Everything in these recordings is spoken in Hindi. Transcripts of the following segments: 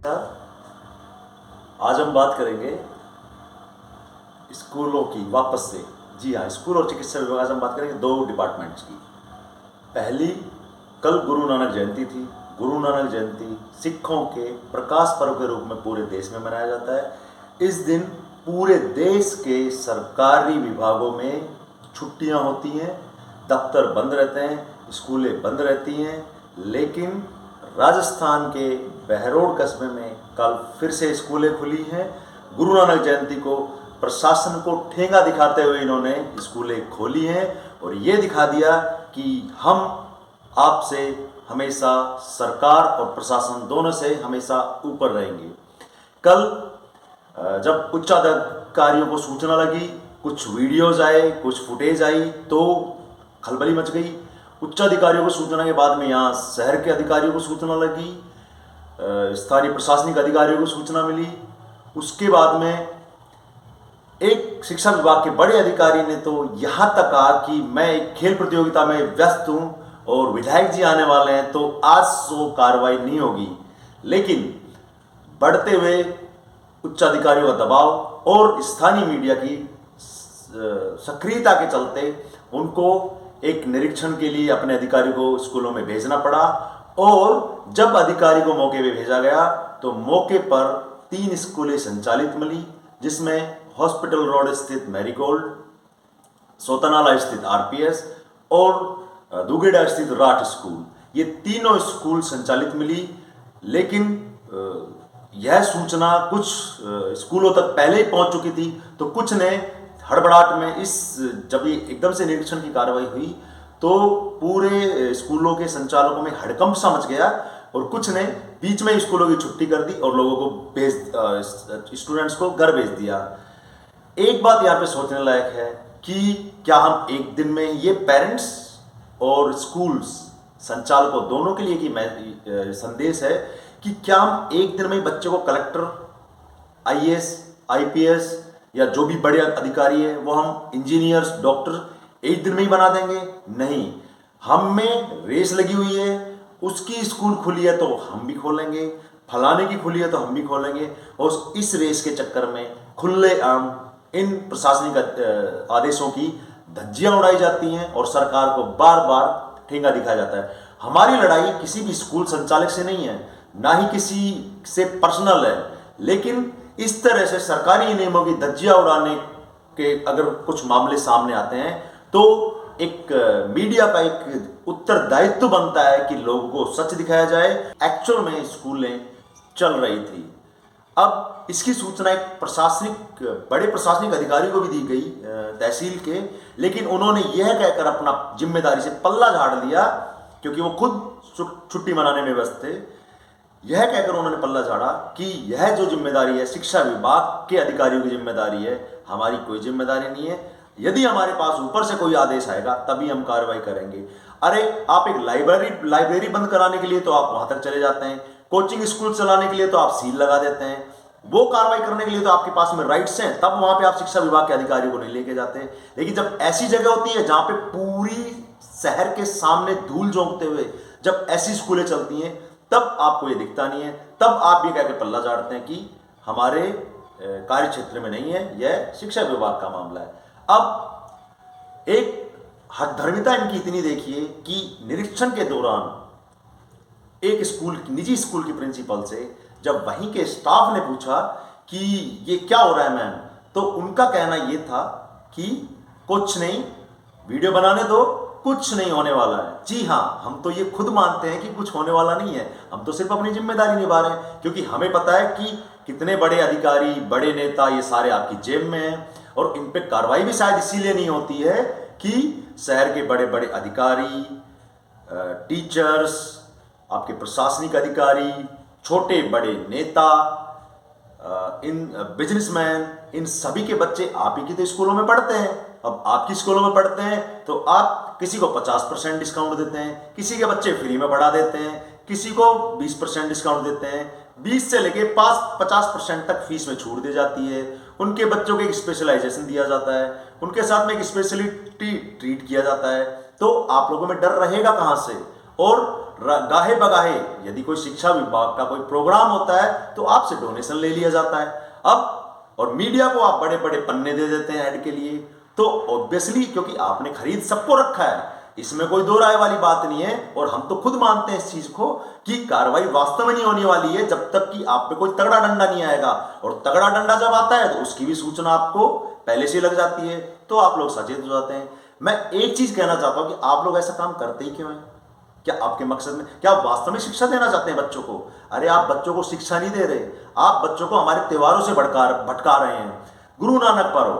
आज हम बात करेंगे स्कूलों की वापस से। जी हाँ, स्कूल और चिकित्सा विभाग आज हम बात करेंगे दो डिपार्टमेंट्स की। पहली, कल गुरु नानक जयंती थी। गुरु नानक जयंती सिखों के प्रकाश पर्व के रूप में पूरे देश में मनाया जाता है। इस दिन पूरे देश के सरकारी विभागों में छुट्टियां होती हैं, दफ्तर बंद रहते हैं, स्कूलें बंद रहती हैं। लेकिन राजस्थान के बहरोड कस्बे में कल फिर से स्कूलें खुली हैं। गुरु नानक जयंती को प्रशासन को ठेंगा दिखाते हुए इन्होंने स्कूलें खोली हैं और ये दिखा दिया कि हम आपसे हमेशा, सरकार और प्रशासन दोनों से हमेशा ऊपर रहेंगे। कल जब उच्चाधिकारियों को सूचना लगी, कुछ वीडियोज आए, कुछ फुटेज आई, तो खलबली मच गई। उच्चाधिकारियों को सूचना के बाद में यहाँ शहर के अधिकारियों को सूचना लगी, स्थानीय प्रशासनिक अधिकारियों को सूचना मिली। उसके बाद में एक शिक्षा विभाग के बड़े अधिकारी ने तो यहाँ तक कहा कि मैं एक खेल प्रतियोगिता में व्यस्त हूँ और विधायक जी आने वाले हैं, तो आज सो कार्रवाई नहीं होगी। लेकिन बढ़ते हुए उच्चाधिकारियों का दबाव और स्थानीय मीडिया की सक्रियता के चलते उनको एक निरीक्षण के लिए अपने अधिकारी को स्कूलों में भेजना पड़ा। और जब अधिकारी को मौके पे भेजा गया तो मौके पर 3 स्कूलें संचालित मिली, जिसमें हॉस्पिटल रोड स्थित मैरीगोल्ड, सोतनाला स्थित आरपीएस और दुगेड़ा स्थित राठ स्कूल, ये तीनों स्कूल संचालित मिली। लेकिन यह सूचना कुछ स्कूलों तक पहले ही पहुंच चुकी थी, तो कुछ ने हड़बड़ाहट में जब ये एकदम से निरीक्षण की कार्रवाई हुई तो पूरे स्कूलों के संचालकों में हड़कंप सा मच गया और कुछ ने बीच में स्कूलों की छुट्टी कर दी और लोगों को स्टूडेंट्स को घर भेज दिया। एक बात यहाँ पे सोचने लायक है कि क्या हम एक दिन में, ये पेरेंट्स और स्कूल्स संचालकों दोनों के लिए कि संदेश है कि क्या हम एक दिन में बच्चे को कलेक्टर, आईएएस, आईपीएस या जो भी बड़े अधिकारी है वो हम इंजीनियर्स, डॉक्टर एक दिन में ही बना देंगे? नहीं, हम में रेस लगी हुई है। उसकी स्कूल खुली है तो हम भी खोलेंगे, फलाने की खुली है तो हम भी खोलेंगे। और इस रेस के चक्कर में खुलेआम इन प्रशासनिक आदेशों की धज्जियां उड़ाई जाती हैं और सरकार को बार बार ठेंगा दिखाया जाता है। हमारी लड़ाई किसी भी स्कूल संचालक से नहीं है, ना ही किसी से पर्सनल है, लेकिन इस तरह से सरकारी नियमों की धज्जियां उड़ाने के अगर कुछ मामले सामने आते हैं तो एक मीडिया का एक उत्तरदायित्व बनता है कि लोगों को सच दिखाया जाए। एक्चुअल में स्कूलें चल रही थी। अब इसकी सूचना एक बड़े प्रशासनिक अधिकारी को भी दी गई, तहसील के, लेकिन उन्होंने यह कहकर अपना जिम्मेदारी से पल्ला झाड़ लिया, क्योंकि वो खुद छुट्टी मनाने में व्यस्त थे। यह कहकर उन्होंने पल्ला झाड़ा कि यह जो जिम्मेदारी है शिक्षा विभाग के अधिकारियों की जिम्मेदारी है, हमारी कोई जिम्मेदारी नहीं है। यदि हमारे पास ऊपर से कोई आदेश आएगा तभी हम कार्रवाई करेंगे। अरे, आप एक लाइब्रेरी बंद कराने के लिए तो आप वहां तक चले जाते हैं, कोचिंग स्कूल चलाने के लिए तो आप सील लगा देते हैं, वो कार्रवाई करने के लिए तो आपके पास में राइट्स हैं, तब वहां पे आप शिक्षा विभाग के अधिकारियों को नहीं लेके जाते। लेकिन जब ऐसी जगह होती है जहां पे पूरी शहर के सामने धूल झोंकते हुए जब ऐसी स्कूलें चलती हैं, तब आपको ये दिखता नहीं है। तब आप ये कह के पल्ला झाड़ते हैं कि हमारे कार्य क्षेत्र में नहीं है, यह शिक्षा विभाग का मामला है। अब एक हठधर्मिता इनकी इतनी देखिए कि निरीक्षण के दौरान एक निजी स्कूल की प्रिंसिपल से जब वहीं के स्टाफ ने पूछा कि ये क्या हो रहा है मैम, तो उनका कहना ये था कि कुछ नहीं, वीडियो बनाने दो, कुछ नहीं होने वाला है। जी हाँ, हम तो ये खुद मानते हैं कि कुछ होने वाला नहीं है, हम तो सिर्फ अपनी जिम्मेदारी निभा रहे हैं, क्योंकि हमें पता है कि कितने बड़े अधिकारी, बड़े नेता, ये सारे आपकी जेब में हैं। और इन पे कार्रवाई भी शायद इसीलिए नहीं होती है कि शहर के बड़े बड़े अधिकारी, टीचर्स, आपके प्रशासनिक अधिकारी, छोटे बड़े नेता, इन बिजनेसमैन, इन सभी के बच्चे आप ही की तो स्कूलों में पढ़ते हैं। अब आपकी स्कूलों में पढ़ते हैं तो आप किसी को 50% डिस्काउंट देते हैं, किसी के बच्चे फ्री में पढ़ा देते हैं, किसी को 20% डिस्काउंट देते हैं, 20 से लेके 50% तक फीस में छूट दी जाती है। उनके बच्चों को एक स्पेशलाइजेशन दिया जाता है, उनके साथ में एक स्पेशलिटी ट्रीट किया जाता है। तो आप लोगों में डर रहेगा कहां से? और गाहे बगाहे यदि कोई शिक्षा विभाग का कोई प्रोग्राम होता है तो आपसे डोनेशन ले लिया जाता है। अब और मीडिया को आप बड़े बड़े पन्ने दे देते हैं ऐड के लिए, तो ऑब्वियसली क्योंकि आपने खरीद सबको रखा है, इसमें कोई दो राय वाली बात नहीं है। और हम तो खुद मानते हैं इस चीज को कि कार्रवाई वास्तव में नहीं होने वाली है जब तक कि आप पे कोई तगड़ा डंडा नहीं आएगा। और तगड़ा डंडा जब आता है तो उसकी भी सूचना आपको पहले से लग जाती है, तो आप लोग सचेत हो जाते हैं। मैं एक चीज कहना चाहता हूं कि आप लोग ऐसा काम करते ही क्यों हैं? क्या आपके मकसद में, क्या आप वास्तव में शिक्षा देना चाहते हैं बच्चों को? अरे आप बच्चों को शिक्षा नहीं दे रहे, आप बच्चों को हमारे त्योहारों से भटका रहे हैं। गुरु नानक पर्व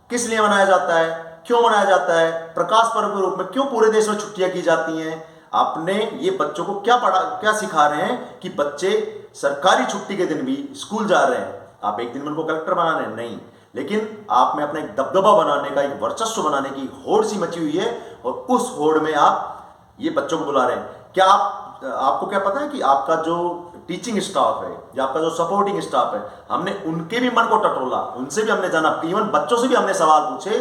किस लिए मनाया जाता है, क्यों मनाया जाता है? प्रकाश पर्व के रूप में क्यों पूरे देश में छुट्टियां की जाती हैं? आपने ये बच्चों को क्या सिखा रहे हैं कि बच्चे सरकारी छुट्टी के दिन भी स्कूल जा रहे हैं? आप एक दिन में उनको कलेक्टर बना रहे हैं? नहीं, लेकिन आप में अपना एक दबदबा बनाने का, एक वर्चस्व बनाने की होड़ सी मची हुई है, और उस होड़ में आप ये बच्चों को बुला रहे हैं। क्या आपको क्या पता है कि आपका जो टीचिंग स्टाफ है या आपका जो सपोर्टिंग स्टाफ है, हमने उनके भी मन को टटोला, उनसे भी हमने जाना, इवन बच्चों से भी हमने सवाल पूछे,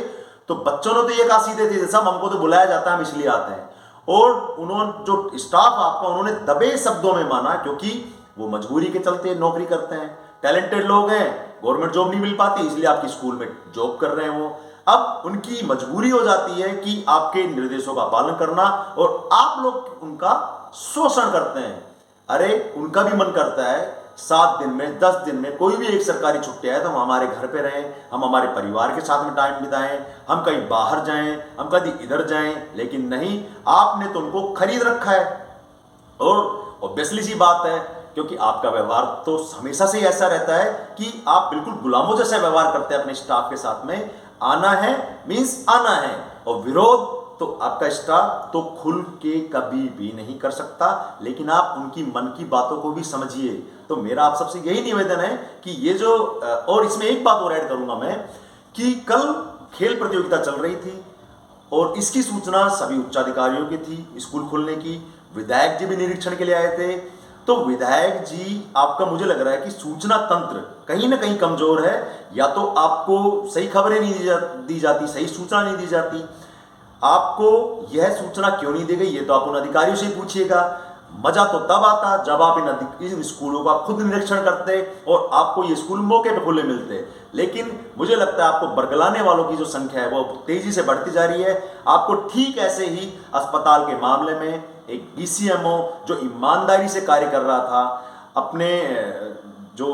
तो बच्चों ने तो ये कहा सीधे थे सब हमको तो बुलाया जाता है, हम इसलिए आते हैं। और उन्होंने जो स्टाफ आपका, उन्होंने दबे शब्दों में माना, क्योंकि वो मजबूरी के चलते नौकरी करते हैं, टैलेंटेड लोग हैं, गवर्नमेंट जॉब नहीं मिल पाती इसलिए आपकी स्कूल में जॉब कर रहे हैं वो। अब उनकी मजबूरी हो जाती है कि आपके निर्देशों का पालन करना, और आप लोग उनका शोषण करते हैं। अरे उनका भी मन करता है 7 दिन में, 10 दिन में कोई भी एक सरकारी छुट्टी है तो हम हमारे घर पे रहें, हम हमारे परिवार के साथ में टाइम बिताएं, हम कहीं बाहर जाएं, हम कभी इधर जाएं, लेकिन नहीं, आपने तो उनको खरीद रखा है। और ऑब्वियसली सी बात है, क्योंकि आपका व्यवहार तो हमेशा से ऐसा रहता है कि आप बिल्कुल गुलामों जैसा व्यवहार करते हैं अपने स्टाफ के साथ में। आना है मीन्स आना है, और विरोध तो आपका स्टाफ तो खुल के कभी भी नहीं कर सकता, लेकिन आप उनकी मन की बातों को भी समझिए। तो मेरा आप सबसे यही निवेदन है कि ये जो, और इसमें एक बात और ऐड करूंगा मैं, कि कल खेल प्रतियोगिता चल रही थी और इसकी सूचना सभी उच्चाधिकारियों की थी, स्कूल खुलने की। विधायक जी भी निरीक्षण के लिए आए थे। तो विधायक जी, आपका मुझे लग रहा है कि सूचना तंत्र कहीं ना कहीं कमजोर है, या तो आपको सही खबरें नहीं दी जाती, सही सूचना नहीं दी जाती। आपको यह सूचना क्यों नहीं दी गई, ये तो आप उन अधिकारियों से पूछिएगा। मजा तो तब आता जब आप इन स्कूलों का खुद निरीक्षण करते और आपको ये स्कूल मौके पे खुले मिलते। लेकिन मुझे लगता है आपको बरगलाने वालों की जो संख्या है वो तेजी से बढ़ती जा रही है। आपको ठीक ऐसे ही अस्पताल के मामले में एक बीसीएमओ जो ईमानदारी से कार्य कर रहा था, अपने जो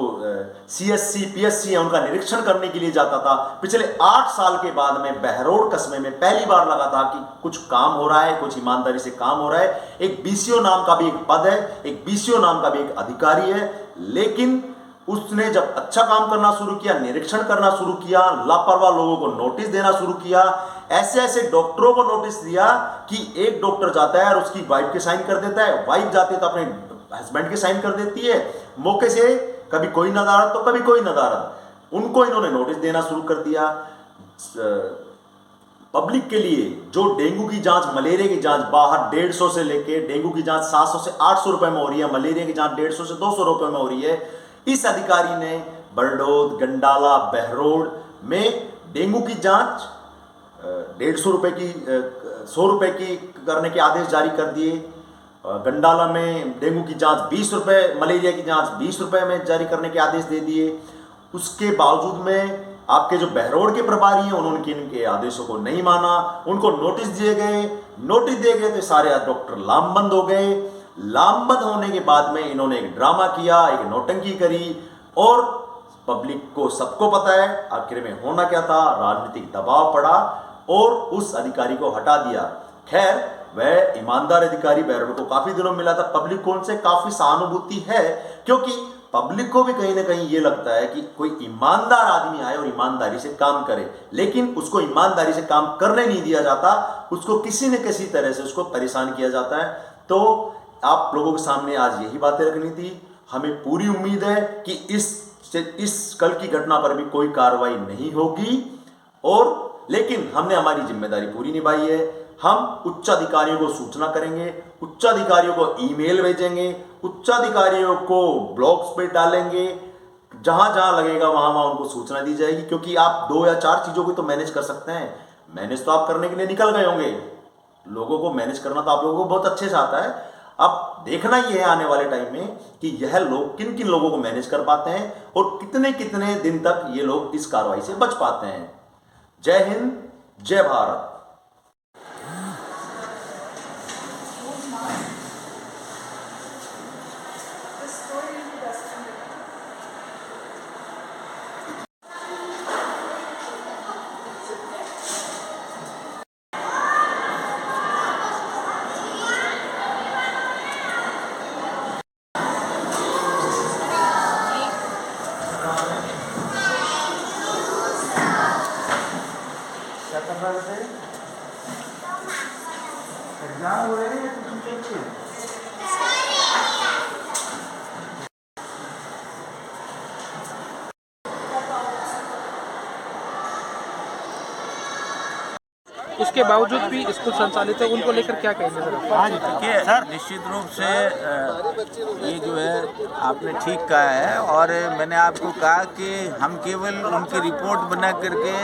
सीएससी पीएससी है उनका निरीक्षण करने के लिए जाता था, पिछले 8 साल के बाद में बहरोड कस्बे में पहली बार लगा था कि कुछ काम हो रहा है, कुछ ईमानदारी से काम हो रहा है। एक बीसीओ नाम का भी एक पद है, एक बीसीओ नाम का भी एक अधिकारी है, लेकिन उसने जब अच्छा काम करना शुरू किया, निरीक्षण करना शुरू किया, लापरवाह लोगों को नोटिस देना शुरू किया, ऐसे ऐसे डॉक्टरों को नोटिस दिया कि एक डॉक्टर जाता है और उसकी वाइफ के साइन कर देता है, वाइफ जाती है तो अपने हस्बैंड के साइन कर देती है, मौके से कभी कोई नदारत तो कभी कोई नदारत। उनको इन्होंने नोटिस देना शुरू कर दिया। पब्लिक के लिए जो डेंगू की जांच, मलेरिया की जांच बाहर 150 से लेके, डेंगू की जांच 700 से 800 रुपए में हो रही है, मलेरिया की जांच 150 से 200 रुपए में हो रही है। इस अधिकारी ने बरडोद, गंडाला, बहरोड में डेंगू की जांच 150 रुपए की, 100 रुपए की करने के आदेश जारी कर दिए। गंडाला में डेंगू की जांच 20 रुपए, मलेरिया की जांच 20 रुपए में जारी करने के आदेश दे दिए। उसके बावजूद में आपके जो बहरोड के प्रभारी हैं उन्होंने इनके आदेशों को नहीं माना, उनको नोटिस दिए गए। नोटिस दिए गए तो सारे डॉक्टर लामबंद हो गए। लामबंद होने के बाद में इन्होंने एक ड्रामा किया, एक नौटंकी करी, और पब्लिक को सबको पता है आखिर में होना क्या था। राजनीतिक दबाव पड़ा और उस अधिकारी को हटा दिया। खैर, वह ईमानदार अधिकारी बहरोड को काफी दिनों में मिला था। पब्लिक को उनसे काफी सहानुभूति है, क्योंकि पब्लिक को भी कहीं ना कहीं ये लगता है कि कोई ईमानदार आदमी आए और ईमानदारी से काम करे, लेकिन उसको ईमानदारी से काम करने नहीं दिया जाता, उसको किसी न किसी तरह से उसको परेशान किया जाता है। तो आप लोगों के सामने आज यही बातें रखनी थी। हमें पूरी उम्मीद है कि इस कल की घटना पर भी कोई कार्रवाई नहीं होगी, और लेकिन हमने हमारी जिम्मेदारी पूरी निभाई है। हम उच्चाधिकारियों को सूचना करेंगे, उच्चाधिकारियों को ईमेल भेजेंगे, उच्चाधिकारियों को ब्लॉग्स पे डालेंगे, जहां जहां लगेगा वहां वहां उनको सूचना दी जाएगी। क्योंकि आप 2 या 4 चीजों को तो मैनेज कर सकते हैं, मैनेज तो आप करने के लिए निकल गए होंगे, लोगों को मैनेज करना तो आप लोगों को बहुत अच्छे से आता है। अब देखना ये है आने वाले टाइम में कि यह लोग किन किन लोगों को मैनेज कर पाते हैं और कितने कितने दिन तक ये लोग इस कार्रवाई से बच पाते हैं। जय हिंद, जय भारत। क्या कर रहा है? एग्जाम हो रहे हैं या ट्यूशन चल रही है? उसके बावजूद भी स्कूल संचालित है, उनको लेकर क्या कहेंगे सर? हाँ जी, देखिए सर, निश्चित रूप से ये जो है आपने ठीक कहा है। और मैंने आपको कहा कि हम केवल उनकी रिपोर्ट बना करके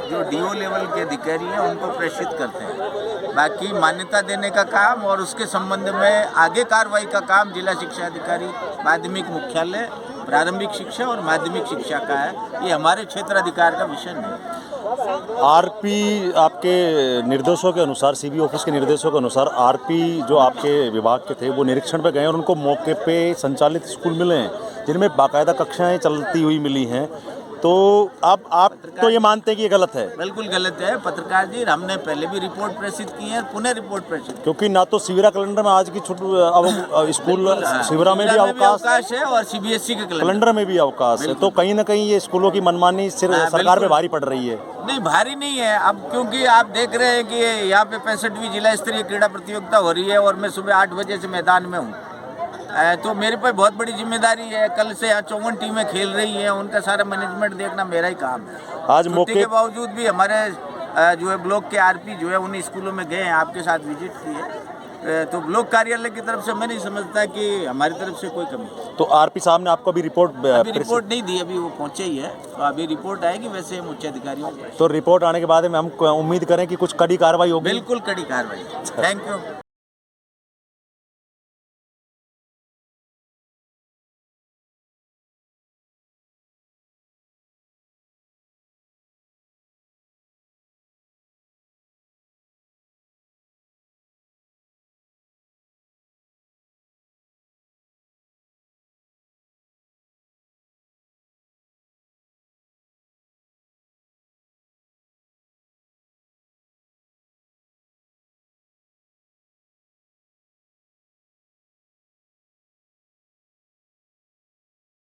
जो डीओ लेवल के अधिकारी हैं उनको प्रेषित करते हैं। बाकी मान्यता देने का काम और उसके संबंध में आगे कार्रवाई का काम जिला शिक्षा अधिकारी, माध्यमिक मुख्यालय, प्रारंभिक शिक्षा और माध्यमिक शिक्षा का है। ये हमारे क्षेत्राधिकार का विषय नहीं। आरपी आपके निर्देशों के अनुसार, सीबी ऑफिस के निर्देशों के अनुसार आरपी जो आपके विभाग के थे वो निरीक्षण पे गए और उनको मौके पे संचालित स्कूल मिले हैं जिनमें बाकायदा कक्षाएं चलती हुई मिली हैं। तो अब आप तो ये मानते हैं कि ये गलत है? बिल्कुल गलत है पत्रकार जी, हमने पहले भी रिपोर्ट प्रेषित की है, पुनः रिपोर्ट प्रेषित। क्योंकि ना तो शिविरा कैलेंडर में आज की छुट्टी, अब स्कूल शिविरा में भी अवकाश है और सीबीएसई के कैलेंडर में भी अवकाश है। तो कहीं ना कहीं ये स्कूलों की मनमानी सरकार पे भारी पड़ रही है। नहीं, भारी नहीं है। अब क्योंकि आप देख रहे हैं कि यहाँ पे 65वीं जिला स्तरीय क्रीड़ा प्रतियोगिता हो रही है और मैं सुबह 8 बजे से मैदान में हूँ, तो मेरे पे बहुत बड़ी जिम्मेदारी है। कल से यहाँ 54 टीमें खेल रही हैं, उनका सारा मैनेजमेंट देखना मेरा ही काम है। आज छुट्टी के बावजूद भी हमारे जो है ब्लॉक के आरपी जो है उन्हीं स्कूलों में गए हैं, आपके साथ विजिट की है। तो ब्लॉक कार्यालय की तरफ से मैं नहीं समझता कि हमारी तरफ से कोई कमी है। तो आरपी साहब ने आपको अभी रिपोर्ट नहीं दी, अभी वो पहुंचे ही है, तो अभी रिपोर्ट आएगी। वैसे हम उच्च अधिकारियों को तो रिपोर्ट आने के बाद में हम उम्मीद करें कि कुछ कड़ी कार्रवाई होगी। बिल्कुल कड़ी कार्रवाई। Thank you.